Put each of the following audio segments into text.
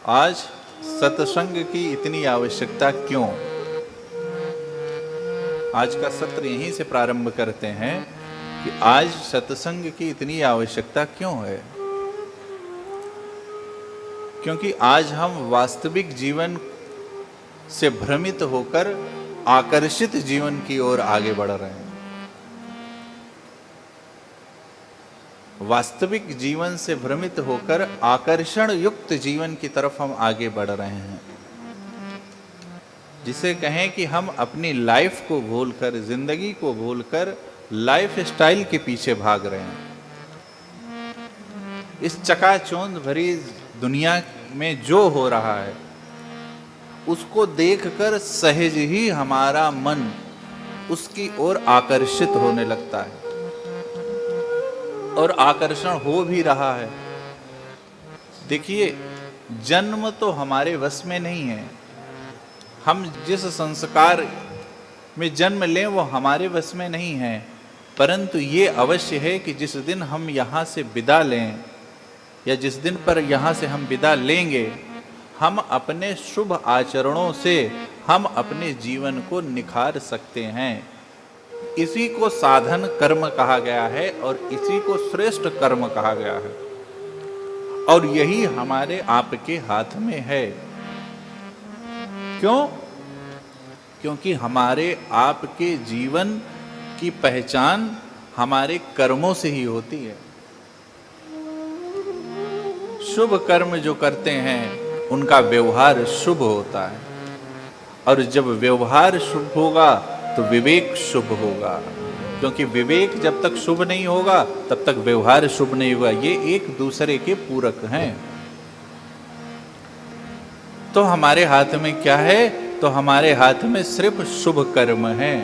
आज सत्संग की इतनी आवश्यकता क्यों? आज का सत्र यहीं से प्रारंभ करते हैं कि आज सत्संग की इतनी आवश्यकता क्यों है। क्योंकि आज हम वास्तविक जीवन से भ्रमित होकर आकर्षित जीवन की ओर आगे बढ़ रहे हैं। वास्तविक जीवन से भ्रमित होकर आकर्षण युक्त जीवन की तरफ हम आगे बढ़ रहे हैं, जिसे कहें कि हम अपनी लाइफ को भूलकर, जिंदगी को भूलकर लाइफ स्टाइल के पीछे भाग रहे हैं। इस चकाचौंध भरी दुनिया में जो हो रहा है उसको देखकर सहज ही हमारा मन उसकी ओर आकर्षित होने लगता है और आकर्षण हो भी रहा है। देखिए, जन्म तो हमारे वश में नहीं है। हम जिस संस्कार में जन्म लें वो हमारे वश में नहीं है, परंतु ये अवश्य है कि जिस दिन हम यहाँ से विदा लें या जिस दिन पर यहाँ से हम विदा लेंगे, हम अपने शुभ आचरणों से हम अपने जीवन को निखार सकते हैं। इसी को साधन कर्म कहा गया है और इसी को श्रेष्ठ कर्म कहा गया है, और यही हमारे आपके हाथ में है। क्यों? क्योंकि हमारे आपके जीवन की पहचान हमारे कर्मों से ही होती है। शुभ कर्म जो करते हैं उनका व्यवहार शुभ होता है, और जब व्यवहार शुभ होगा तो विवेक शुभ होगा। क्योंकि विवेक जब तक शुभ नहीं होगा तब तक व्यवहार शुभ नहीं होगा। ये एक दूसरे के पूरक हैं। तो हमारे हाथ में क्या है? तो हमारे हाथ में सिर्फ शुभ कर्म है।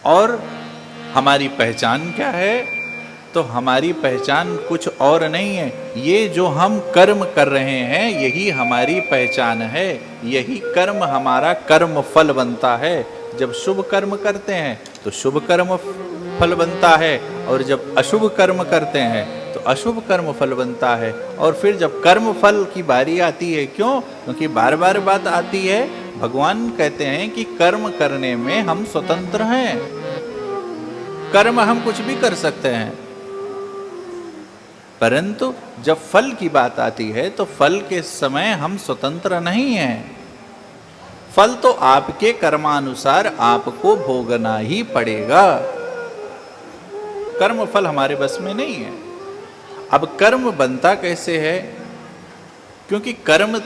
और हमारी पहचान क्या है? तो हमारी पहचान कुछ और नहीं है। ये जो हम कर्म कर रहे हैं यही हमारी पहचान है। यही कर्म हमारा कर्म फल बनता है। जब शुभ कर्म करते हैं तो शुभ कर्म फल बनता है, और जब अशुभ कर्म करते हैं तो अशुभ कर्म फल बनता है। और फिर जब कर्म फल की बारी आती है, क्यों? क्योंकि बार बार बात आती है, भगवान कहते हैं कि कर्म करने में हम स्वतंत्र हैं। कर्म हम कुछ भी कर सकते हैं, परंतु जब फल की बात आती है तो फल के समय हम स्वतंत्र नहीं हैं। फल तो आपके कर्मानुसार आपको भोगना ही पड़ेगा। कर्म फल हमारे बस में नहीं है। अब कर्म बनता कैसे है? क्योंकि कर्म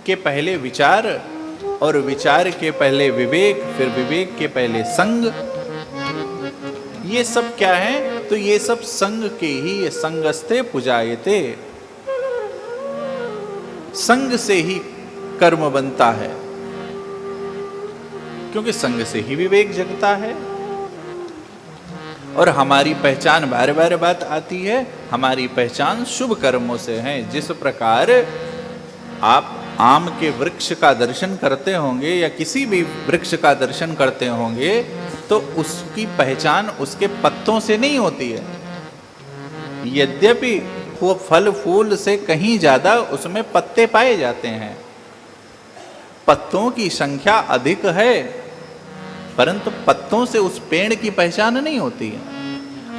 के पहले विचार, और विचार के पहले विवेक, फिर विवेक के पहले संग। ये सब क्या है? तो ये सब संग के ही, ये संगस्ते पुजायते, संग से ही कर्म बनता है। क्योंकि संग से ही विवेक जगता है। और हमारी पहचान, बार बार बात आती है, हमारी पहचान शुभ कर्मों से है। जिस प्रकार आप आम के वृक्ष का दर्शन करते होंगे या किसी भी वृक्ष का दर्शन करते होंगे, तो उसकी पहचान उसके पत्तों से नहीं होती है। यद्यपि वो फल फूल से कहीं ज्यादा उसमें पत्ते पाए जाते हैं, पत्तों की संख्या अधिक है, परंतु पत्तों से उस पेड़ की पहचान नहीं होती है।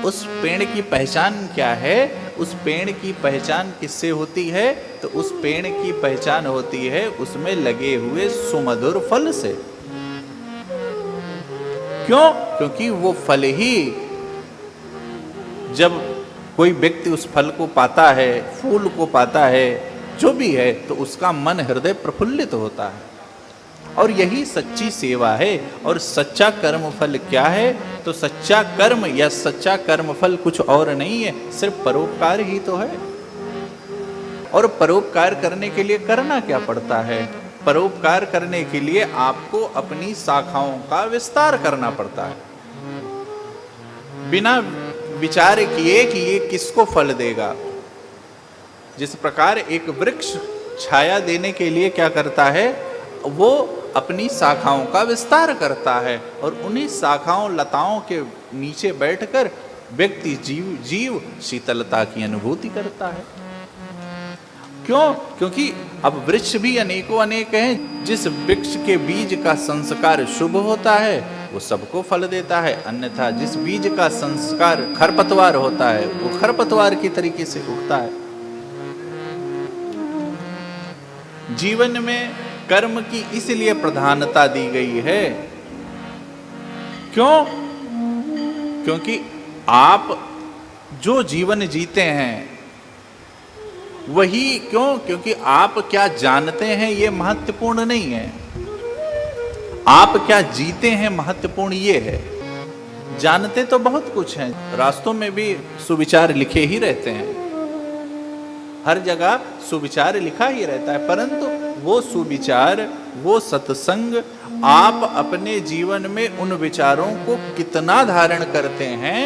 उस पेड़ की पहचान क्या है? उस पेड़ की पहचान किससे होती है? तो उस पेड़ की पहचान होती है उसमें लगे हुए सुमधुर फल से। क्यों? क्योंकि वो फल ही, जब कोई व्यक्ति उस फल को पाता है, फूल को पाता है, जो भी है, तो उसका मन हृदय प्रफुल्लित होता है। और यही सच्ची सेवा है। और सच्चा कर्म फल क्या है? तो सच्चा कर्म या सच्चा कर्म फल कुछ और नहीं है, सिर्फ परोपकार ही तो है। और परोपकार करने के लिए करना क्या पड़ता है? परोपकार करने के लिए आपको अपनी शाखाओं का विस्तार करना पड़ता है, बिना विचार किए कि ये किसको फल देगा। जिस प्रकार एक वृक्ष छाया देने के लिए क्या करता है? वो अपनी शाखाओं का विस्तार करता है, और उन्हीं शाखाओं लताओं के नीचे बैठकर व्यक्ति जीव शीतलता की अनुभूति करता है। क्यों? क्योंकि अब वृक्ष भी अनेकों अनेक हैं। जिस वृक्ष के बीज का संस्कार शुभ होता है वो सबको फल देता है, अन्यथा जिस बीज का संस्कार खरपतवार होता है वो खरपतवार की तरीके से उगता है। जीवन में कर्म की इसलिए प्रधानता दी गई है। क्यों? क्योंकि आप जो जीवन जीते हैं वही, क्यों? क्योंकि आप क्या जानते हैं ये महत्वपूर्ण नहीं है, आप क्या जीते हैं महत्वपूर्ण ये है। जानते तो बहुत कुछ हैं, रास्तों में भी सुविचार लिखे ही रहते हैं, हर जगह सुविचार लिखा ही रहता है, परंतु वो सुविचार, वो सत्संग आप अपने जीवन में उन विचारों को कितना धारण करते हैं,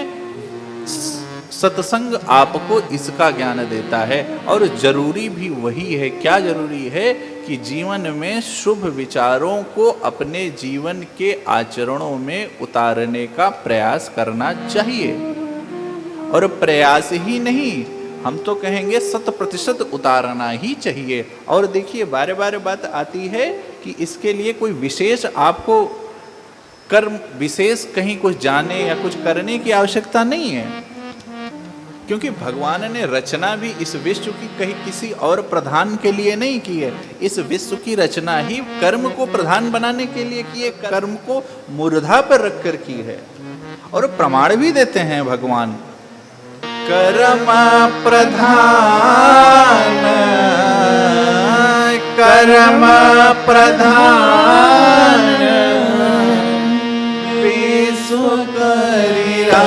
सत्संग आपको इसका ज्ञान देता है। और जरूरी भी वही है। क्या जरूरी है? कि जीवन में शुभ विचारों को अपने जीवन के आचरणों में उतारने का प्रयास करना चाहिए। और प्रयास ही नहीं, हम तो कहेंगे 100% उतारना ही चाहिए। और देखिए बार बार बात आती है कि इसके लिए कोई विशेष आपको कर्म विशेष कहीं कुछ जाने या कुछ करने की आवश्यकता नहीं है, क्योंकि भगवान ने रचना भी इस विश्व की कहीं किसी और प्रधान के लिए नहीं की है। इस विश्व की रचना ही कर्म को प्रधान बनाने के लिए की है, कर्म को मूर्धा पर रखकर की है। और प्रमाण भी देते हैं भगवान, कर्म प्रधान, कर्म प्रधान विश्व करिरा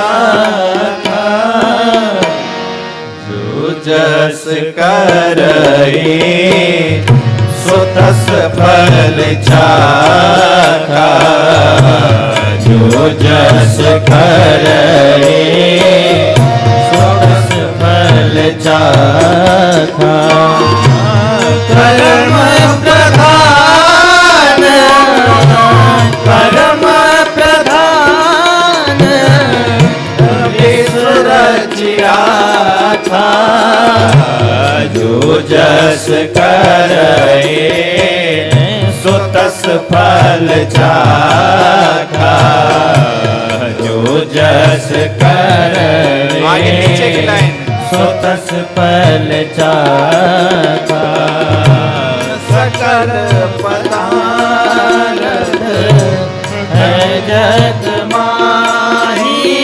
जस करई सो तस फल चाखा, जो जस करई सो तस फल चाखा। कर्म प्रधान, कर्म प्रधान विश्व रचिया था, जो जस करए सो तस फल चाखा, जो जस करए आगे नीचे की लाइन सो तस फल चाखा। सकल पदार्थ है जग माही,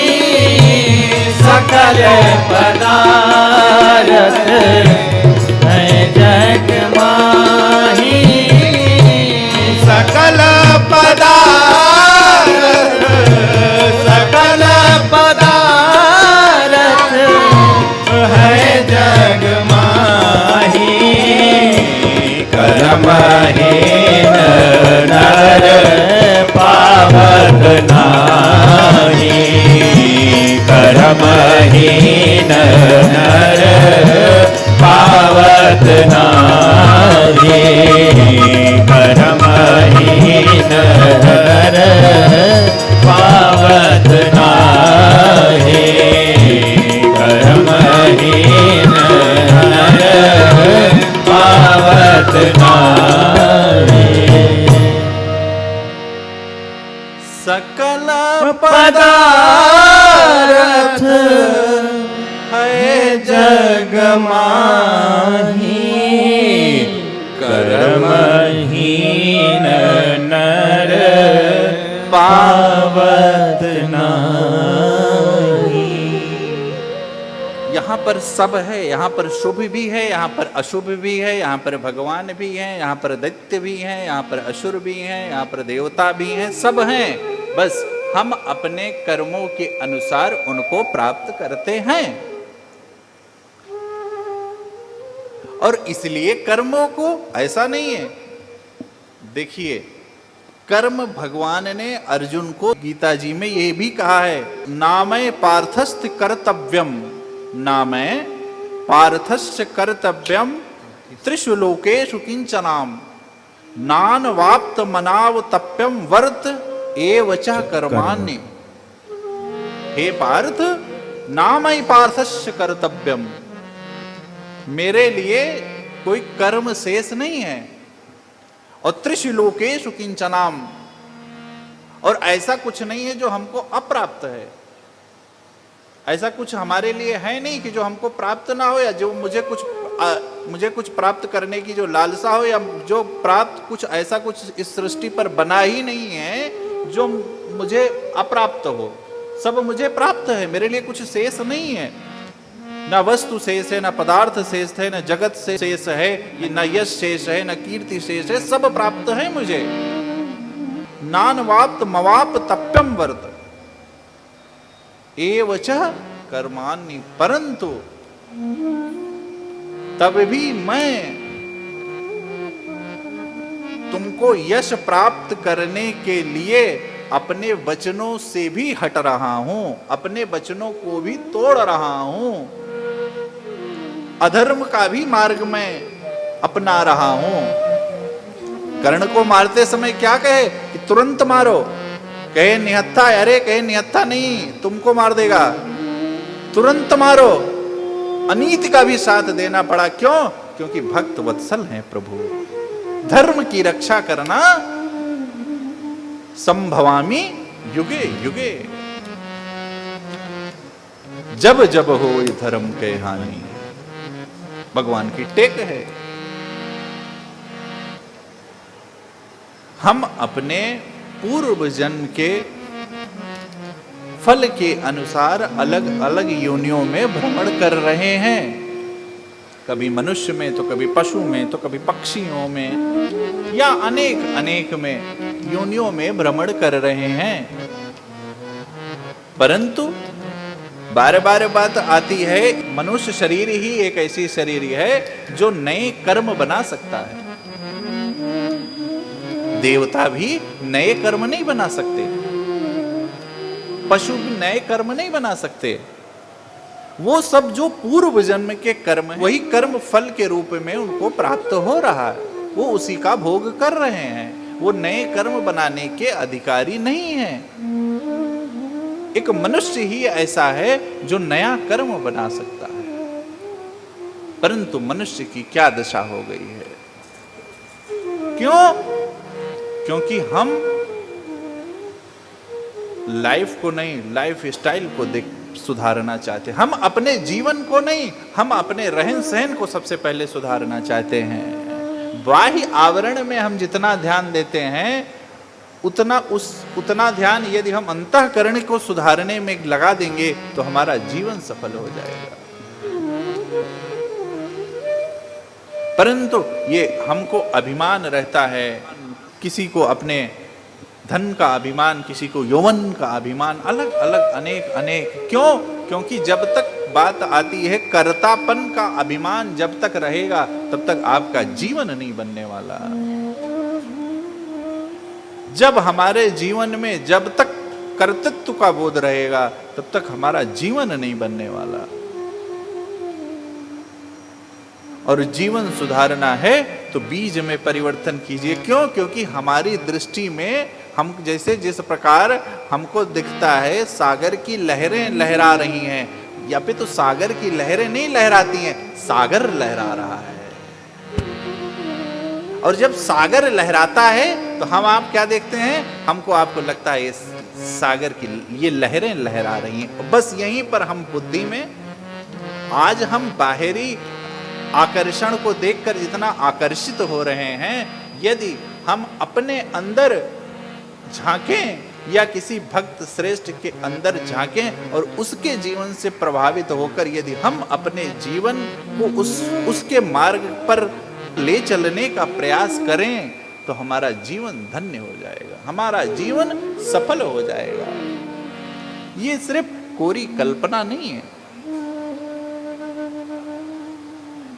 सकल पदार्थ है जग माही, सकल पदार्थ, सकल पदार्थ है जग माही। कर्महीन नर पावत नाही, कर्महीन नर पावत नाही, कर्महीन नर पावत नाही, कर्महीन नर पावत नाही। सकल पदार्थ है जग माही, कर्महीन नर पावत नाही। यहाँ पर सब है, यहाँ पर शुभ भी है, यहाँ पर अशुभ भी है, यहाँ पर भगवान भी हैं, यहाँ पर दैत्य भी हैं, यहाँ पर असुर भी हैं, यहाँ पर देवता भी हैं, सब हैं। बस हम अपने कर्मों के अनुसार उनको प्राप्त करते हैं। और इसलिए कर्मों को ऐसा नहीं है, देखिए कर्म भगवान ने अर्जुन को गीता जी में ये भी कहा है, नामय पार्थस्थ कर्तव्यम, नामय पार्थस्य कर्तव्यम त्रिषु लोकेषु किंचनाम, नान वाप्त मनाव तप्यम वर्त एवच कर्माण्य। हे पार्थ, नामई पार्थस्य कर्तव्यम, मेरे लिए कोई कर्म शेष नहीं है। और त्रिषु लोकेषु किंचनाम, और ऐसा कुछ नहीं है जो हमको अप्राप्त है। ऐसा कुछ हमारे लिए है नहीं कि जो हमको प्राप्त ना हो, या जो मुझे कुछ प्राप्त करने की जो लालसा हो, या जो प्राप्त कुछ ऐसा कुछ इस सृष्टि पर बना ही नहीं है जो मुझे अप्राप्त हो। सब मुझे प्राप्त है, मेरे लिए कुछ शेष नहीं है। ना वस्तु शेष है, ना पदार्थ शेष है, ना जगत से शेष है, ये न यश शेष है, न कीर्ति शेष है, सब प्राप्त है मुझे। नानवाप्त मवाप तप्यम वर्त एवच कर्माणि, परंतु तब भी मैं तुमको यश प्राप्त करने के लिए अपने वचनों से भी हट रहा हूं, अपने वचनों को भी तोड़ रहा हूं, अधर्म का भी मार्ग मैं अपना रहा हूं। कर्ण को मारते समय क्या कहे कि तुरंत मारो, कहे निहत्था, अरे कहे निहत्था नहीं, तुमको मार देगा, तुरंत मारो। अनीति का भी साथ देना पड़ा, क्यों? क्योंकि भक्त वत्सल हैं प्रभु। धर्म की रक्षा करना संभवामी युगे युगे, जब जब हो धर्म के हानि, भगवान की टेक है। हम अपने पूर्व जन्म के फल के अनुसार अलग अलग योनियों में भ्रमण कर रहे हैं, कभी मनुष्य में, तो कभी पशु में, तो कभी पक्षियों में, या अनेक अनेक में योनियों में भ्रमण कर रहे हैं। परंतु बार बार बात आती है, मनुष्य शरीर ही एक ऐसी शरीर है जो नए कर्म बना सकता है। देवता भी नए कर्म नहीं बना सकते, पशु भी नए कर्म नहीं बना सकते। वो सब जो पूर्व जन्म के कर्म है, वही कर्म फल के रूप में उनको प्राप्त हो रहा है, वो उसी का भोग कर रहे हैं। वो नए कर्म बनाने के अधिकारी नहीं हैं। एक मनुष्य ही ऐसा है जो नया कर्म बना सकता है। परंतु मनुष्य की क्या दशा हो गई है? क्यों? क्योंकि हम लाइफ को नहीं, लाइफ स्टाइल को देख सुधारना चाहते हैं। हम अपने जीवन को नहीं, हम अपने रहन सहन को सबसे पहले सुधारना चाहते हैं। बाह्य आवरण में हम जितना ध्यान देते हैं, उतना ध्यान यदि हम अंतःकरण को सुधारने में लगा देंगे तो हमारा जीवन सफल हो जाएगा। परंतु ये हमको अभिमान रहता है, किसी को अपने धन का अभिमान, किसी को यौवन का अभिमान, अलग अलग अनेक अनेक। क्यों? क्योंकि जब तक बात आती है कर्तापन का अभिमान जब तक रहेगा तब तक आपका जीवन नहीं बनने वाला। जब हमारे जीवन में जब तक कर्तृत्व का बोध रहेगा तब तक हमारा जीवन नहीं बनने वाला। और जीवन सुधारना है तो बीज में परिवर्तन कीजिए। क्यों? क्योंकि हमारी दृष्टि में हम जैसे जिस प्रकार हमको दिखता है सागर की लहरें लहरा रही हैं, या फिर तो सागर की लहरें नहीं लहराती हैं, सागर लहरा रहा है। और जब सागर लहराता है तो हम आप क्या देखते हैं? हमको आपको लगता है ये सागर की ये लहरें लहरा रही हैं। बस यहीं पर हम बुद्धि में आज हम बाहरी आकर्षण को देखकर जितना आकर्षित हो रहे हैं, यदि हम अपने अंदर झांकें या किसी भक्त श्रेष्ठ के अंदर झांकें और उसके जीवन से प्रभावित होकर यदि हम अपने जीवन को उसके मार्ग पर ले चलने का प्रयास करें तो हमारा जीवन धन्य हो जाएगा, हमारा जीवन सफल हो जाएगा। ये सिर्फ कोरी कल्पना नहीं है,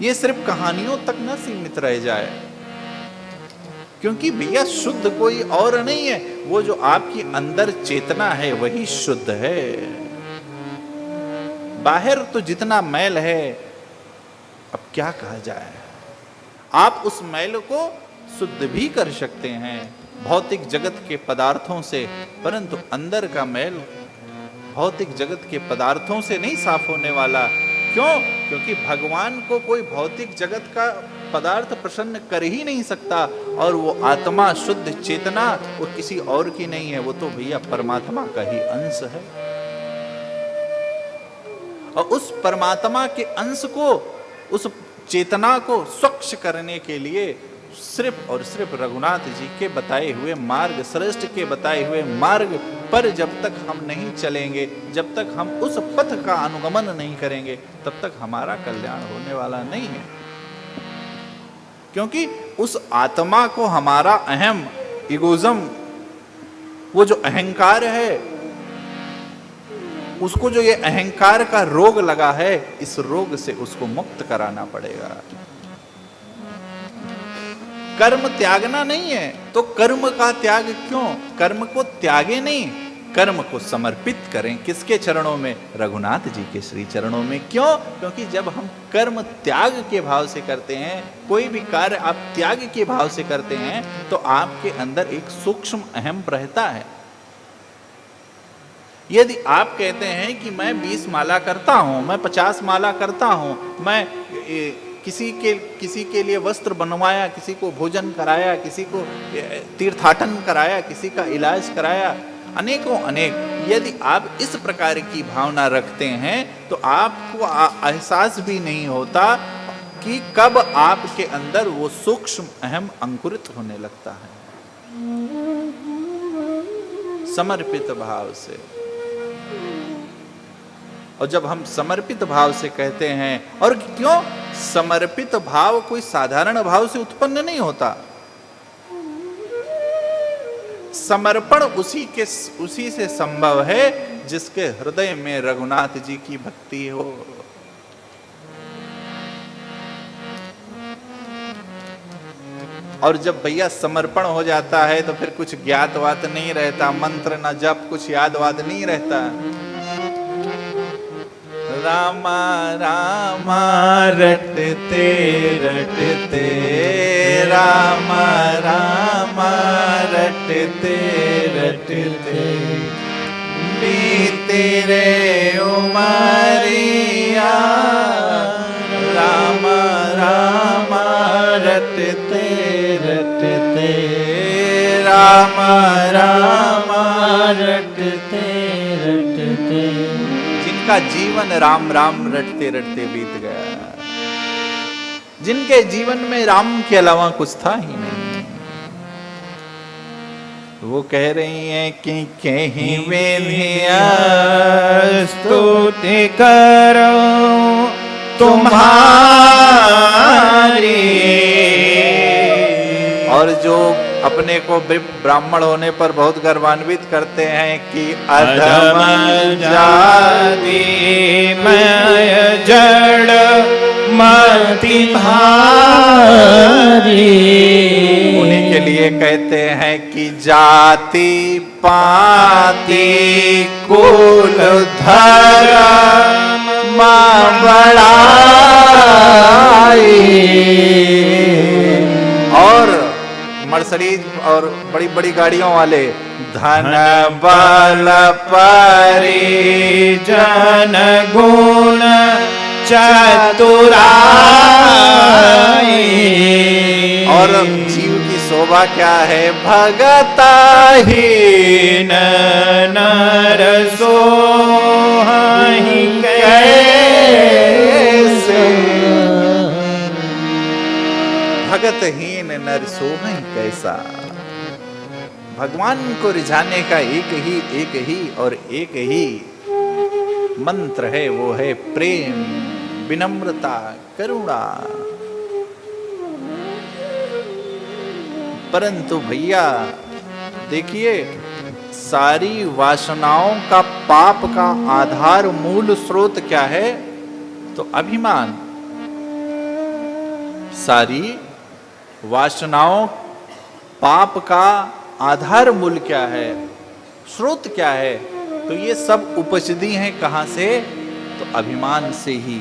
ये सिर्फ कहानियों तक न सीमित रह जाए। क्योंकि भैया शुद्ध कोई और नहीं है, वो जो आपकी अंदर चेतना है वही शुद्ध है। बाहर तो जितना मैल है, अब क्या कहा जाए, आप उस मैल को शुद्ध भी कर सकते हैं भौतिक जगत के पदार्थों से, परंतु अंदर का मैल भौतिक जगत के पदार्थों से नहीं साफ होने वाला। क्यों? क्योंकि भगवान को कोई भौतिक जगत का पदार्थ प्रसन्न कर ही नहीं सकता, और वो आत्मा शुद्ध चेतना वो किसी और की नहीं है, वो तो भैया परमात्मा का ही अंश है। और उस परमात्मा के अंश को, उस चेतना को स्वच्छ करने के लिए सिर्फ और सिर्फ रघुनाथ जी के बताए हुए मार्ग, श्रेष्ठ के बताए हुए मार्ग पर जब तक हम नहीं चलेंगे, जब तक हम उस पथ का अनुगमन नहीं करेंगे, तब तक हमारा कल्याण होने वाला नहीं है। क्योंकि उस आत्मा को हमारा अहम, इगोज़म, वो जो अहंकार है, उसको जो ये अहंकार का रोग लगा है, इस रोग से उसको मुक्त कराना पड़ेगा। कर्म त्यागना नहीं है, तो कर्म का त्याग क्यों? कर्म को त्यागे नहीं, कर्म को समर्पित करें। किसके चरणों में? रघुनाथ जी के श्री चरणों में। क्यों? क्योंकि जब हम कर्म त्याग के भाव से करते हैं, कोई भी कार्य आप त्याग के भाव से करते हैं, तो आपके अंदर एक सूक्ष्म अहम रहता है। यदि आप कहते हैं कि मैं 20 माला करता हूं, मैं 50 माला करता हूं, मैं किसी के लिए वस्त्र बनवाया, किसी को भोजन कराया, किसी को तीर्थाटन कराया, किसी का इलाज कराया, अनेकों अनेक, यदि आप इस प्रकार की भावना रखते हैं तो आपको एहसास भी नहीं होता कि कब आपके अंदर वो सूक्ष्म अहम अंकुरित होने लगता है। समर्पित भाव से। और जब हम समर्पित भाव से कहते हैं, और क्यों? समर्पित भाव कोई साधारण भाव से उत्पन्न नहीं होता। समर्पण उसी से संभव है जिसके हृदय में रघुनाथ जी की भक्ति हो। और जब भैया समर्पण हो जाता है तो फिर कुछ ज्ञात वात नहीं रहता, मंत्र न जप, कुछ याद वाद नहीं रहता। रामा रामा रटते रटते, रामा रामा रटते रटते, बीते रे उमरिया, रामा रामा रटते रटते, रामा रामा रटते रटते। जिनका जीवन राम राम रटते रटते बीत गया, जिनके जीवन में राम के अलावा कुछ था ही नहीं, वो कह रही हैं कि कहीं वेलिया स्तुति करो तुम्हारी। और जो अपने को ब्राह्मण होने पर बहुत गर्वान्वित करते हैं कि अधम जाति मैं जड़ मति भारी, उन्हीं के लिए कहते हैं कि जाति पाति कुल धर्म बड़ाई। और मर्सिडीज और बड़ी बड़ी गाड़ियों वाले धन बल परिजन गुण चतुराई। और जीव की शोभा क्या है? भगतहीन नर सोहि कैसे, भगतहीन नर सोहि कैसा। भगवान को रिझाने का एक ही और एक ही मंत्र है, वो है प्रेम, विनम्रता, करुणा। परंतु भैया देखिए, सारी वासनाओं का, पाप का आधार, मूल स्रोत क्या है? तो अभिमान। सारी वासनाओं, पाप का आधार मूल क्या है, स्रोत क्या है? तो ये सब उपजती हैं कहां से? तो अभिमान से ही।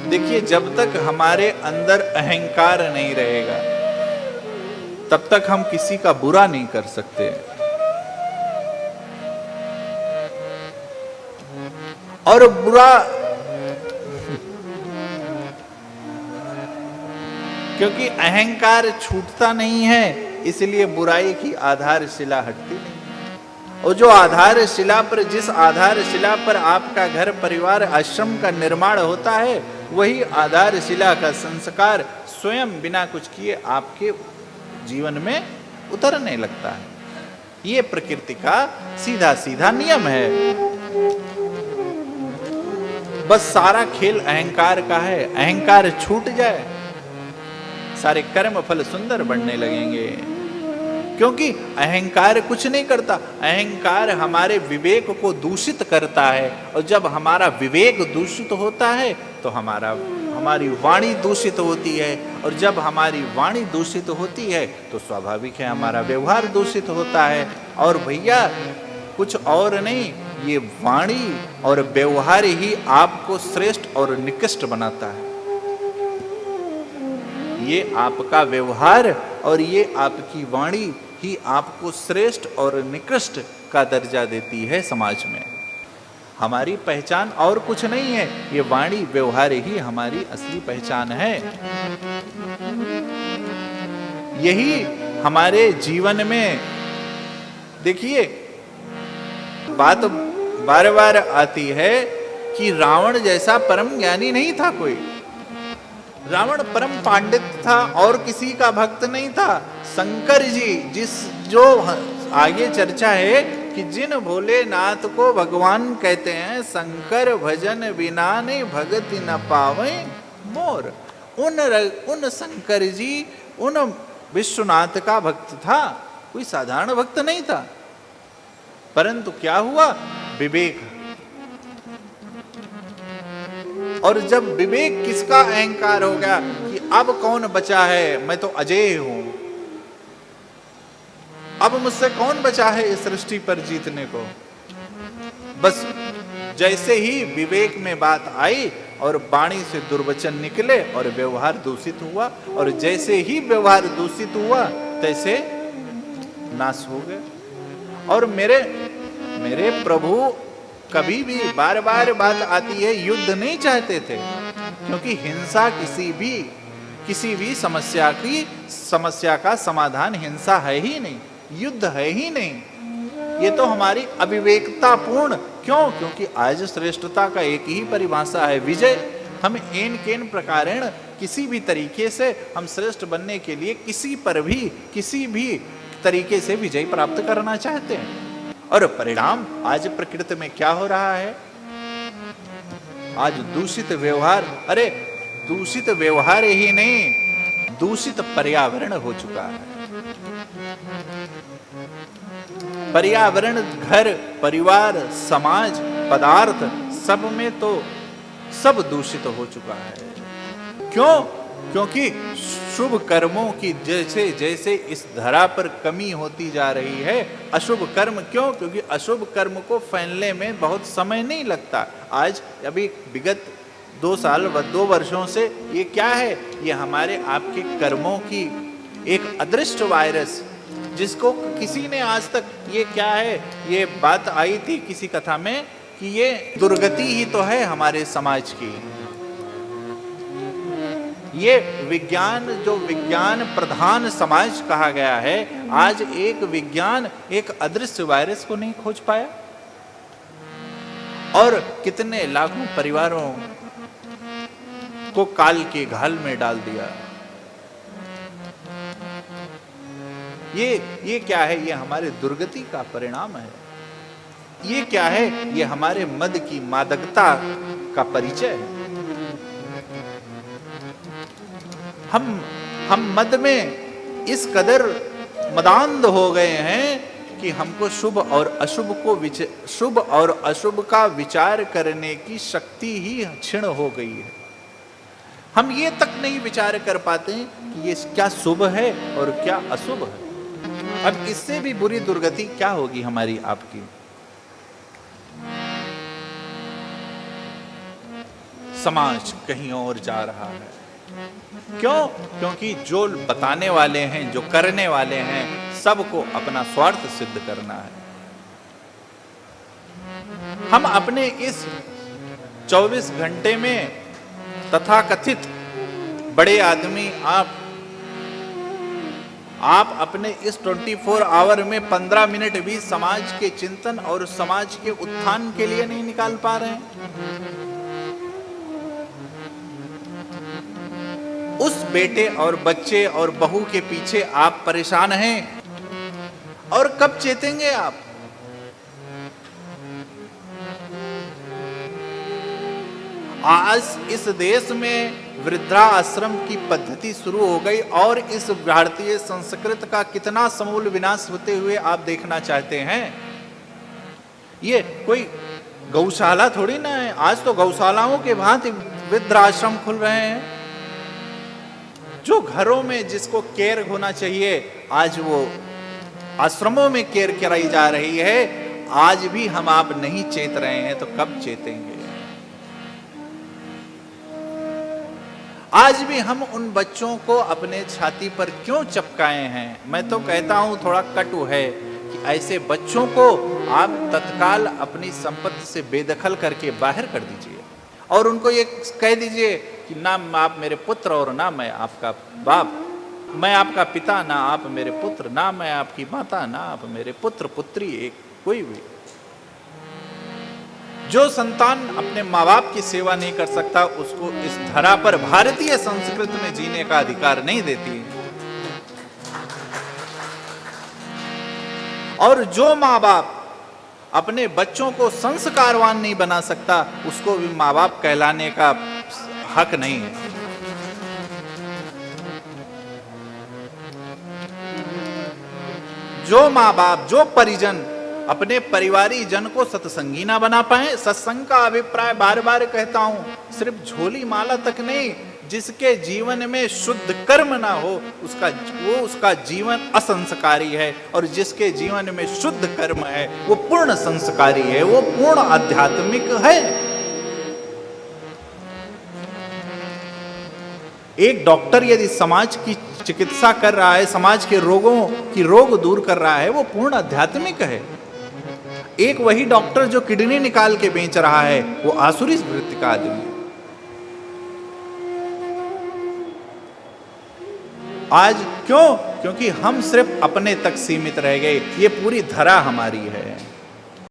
देखिए, जब तक हमारे अंदर अहंकार नहीं रहेगा, तब तक हम किसी का बुरा नहीं कर सकते। और बुरा क्योंकि अहंकार छूटता नहीं है, इसलिए बुराई की आधारशिला हटती नहीं। और जो आधारशिला पर, जिस आधारशिला पर आपका घर परिवार आश्रम का निर्माण होता है, वही आधारशिला का संस्कार स्वयं बिना कुछ किए आपके जीवन में उतरने लगता है। ये प्रकृति का सीधा सीधा नियम है। बस सारा खेल अहंकार का है। अहंकार छूट जाए, सारे कर्म फल सुंदर बनने लगेंगे। क्योंकि अहंकार कुछ नहीं करता, अहंकार हमारे विवेक को दूषित करता है। और जब हमारा विवेक दूषित होता है तो हमारी वाणी दूषित होती है। और जब हमारी वाणी दूषित होती है तो स्वाभाविक है हमारा व्यवहार दूषित होता है। और भैया कुछ और नहीं, ये वाणी और व्यवहार ही आपको श्रेष्ठ और निकृष्ट बनाता है। ये आपका व्यवहार और ये आपकी वाणी ही आपको श्रेष्ठ और निकृष्ट का दर्जा देती है समाज में। हमारी पहचान और कुछ नहीं है, ये वाणी व्यवहार ही हमारी असली पहचान है। यही हमारे जीवन में, देखिए बात बार बार आती है कि रावण जैसा परम ज्ञानी नहीं था कोई। रावण परम पांडित था और किसी का भक्त नहीं था। शंकर जी, जो आगे चर्चा है कि जिन भोलेनाथ को भगवान कहते हैं, शंकर भजन बिना नहीं भगति न पावे मोर, उन शंकर जी उन विश्वनाथ का भक्त था, कोई साधारण भक्त नहीं था। परंतु क्या हुआ, विवेक। और जब विवेक, किसका अहंकार हो गया कि अब कौन बचा है, मैं तो अजेय हूं, अब मुझसे कौन बचा है इस सृष्टि पर जीतने को। बस जैसे ही विवेक में बात आई और वाणी से दुर्वचन निकले और व्यवहार दूषित हुआ, और जैसे ही व्यवहार दूषित हुआ तैसे नाश हो गए। और मेरे प्रभु कभी भी, बार बार बात आती है, युद्ध नहीं चाहते थे। क्योंकि हिंसा किसी भी समस्या का समाधान हिंसा है ही नहीं, युद्ध है ही नहीं। ये तो हमारी अविवेकतापूर्ण, क्योंकि आज श्रेष्ठता का एक ही परिभाषा है, विजय। हम एन केन प्रकारेण किसी भी तरीके से हम श्रेष्ठ बनने के लिए किसी भी तरीके से विजय प्राप्त करना चाहते हैं। और परिणाम आज प्रकृति में क्या हो रहा है, आज दूषित व्यवहार, अरे दूषित व्यवहार ही नहीं, दूषित पर्यावरण हो चुका है। पर्यावरण, घर परिवार समाज पदार्थ सब में तो सब दूषित हो चुका है। क्योंकि शुभ कर्मों की जैसे जैसे इस धरा पर कमी होती जा रही है, अशुभ कर्म, क्योंकि अशुभ कर्म को फैलने में बहुत समय नहीं लगता। आज अभी विगत 2 वर्षों से ये क्या है, ये हमारे आपके कर्मों की एक अदृश्य वायरस, जिसको किसी ने आज तक, ये क्या है, ये बात आई थी किसी कथा में कि ये दुर्गति ही तो है हमारे समाज की। ये विज्ञान, जो विज्ञान प्रधान समाज कहा गया है, आज एक अदृश्य वायरस को नहीं खोज पाया, और कितने लाखों परिवारों को काल के घाल में डाल दिया। ये क्या है, ये हमारे दुर्गति का परिणाम है। ये क्या है, ये हमारे मद की मादकता का परिचय है। हम मद में इस कदर मदांध हो गए हैं कि हमको शुभ और अशुभ का विचार करने की शक्ति ही क्षीण हो गई है। हम ये तक नहीं विचार कर पाते कि ये क्या शुभ है और क्या अशुभ है। अब इससे भी बुरी दुर्गति क्या होगी हमारी आपकी। समाज कहीं और जा रहा है। क्यों? क्योंकि जो बताने वाले हैं, जो करने वाले हैं, सबको अपना स्वार्थ सिद्ध करना है। हम अपने इस 24 घंटे में तथाकथित बड़े आदमी आप अपने इस 24 आवर में 15 मिनट भी समाज के चिंतन और समाज के उत्थान के लिए नहीं निकाल पा रहे हैं। उस बेटे और बच्चे और बहू के पीछे आप परेशान हैं, और कब चेतेंगे आप? आज इस देश में वृद्धाश्रम की पद्धति शुरू हो गई, और इस भारतीय संस्कृति का कितना समूल विनाश होते हुए आप देखना चाहते हैं। ये कोई गौशाला थोड़ी ना है। आज तो गौशालाओं के भांति वृद्धाश्रम खुल रहे हैं। जो घरों में जिसको केयर होना चाहिए, आज वो आश्रमों में केयर कराई जा रही है। आज भी हम आप नहीं चेत रहे हैं, तो कब चेतेंगे? आज भी हम उन बच्चों को अपने छाती पर क्यों चिपकाए हैं? मैं तो कहता हूं थोड़ा कटु है कि ऐसे बच्चों को आप तत्काल अपनी संपत्ति से बेदखल करके बाहर कर दीजिए, और उनको ये कह दीजिए कि ना आप मेरे पुत्र और ना मैं आपका बाप, मैं आपका पिता ना आप मेरे पुत्र, ना मैं आपकी माता ना आप मेरे पुत्र पुत्री, एक कोई भी। जो संतान अपने माँ बाप की सेवा नहीं कर सकता, उसको इस धरा पर भारतीय संस्कृति में जीने का अधिकार नहीं देती। और जो माँ बाप अपने बच्चों को संस्कारवान नहीं बना सकता, उसको भी माँ बाप कहलाने का हक नहीं है। जो माँ बाप, जो परिजन अपने परिवारी जन को सत्संगी ना बना पाए, सत्संग का अभिप्राय बार बार कहता हूं, सिर्फ झोली माला तक नहीं, जिसके जीवन में शुद्ध कर्म ना हो उसका जीवन असंस्कारी है, और जिसके जीवन में शुद्ध कर्म है वो पूर्ण संस्कारी है, वो पूर्ण आध्यात्मिक है। एक डॉक्टर यदि समाज की चिकित्सा कर रहा है, समाज के रोगों की रोग दूर कर रहा है, वो पूर्ण आध्यात्मिक है। एक वही डॉक्टर जो किडनी निकाल के बेच रहा है, वो आसुरी वृत्ति का आदमी है। आज क्यों? क्योंकि हम सिर्फ अपने तक सीमित रह गए। ये पूरी धरा हमारी है।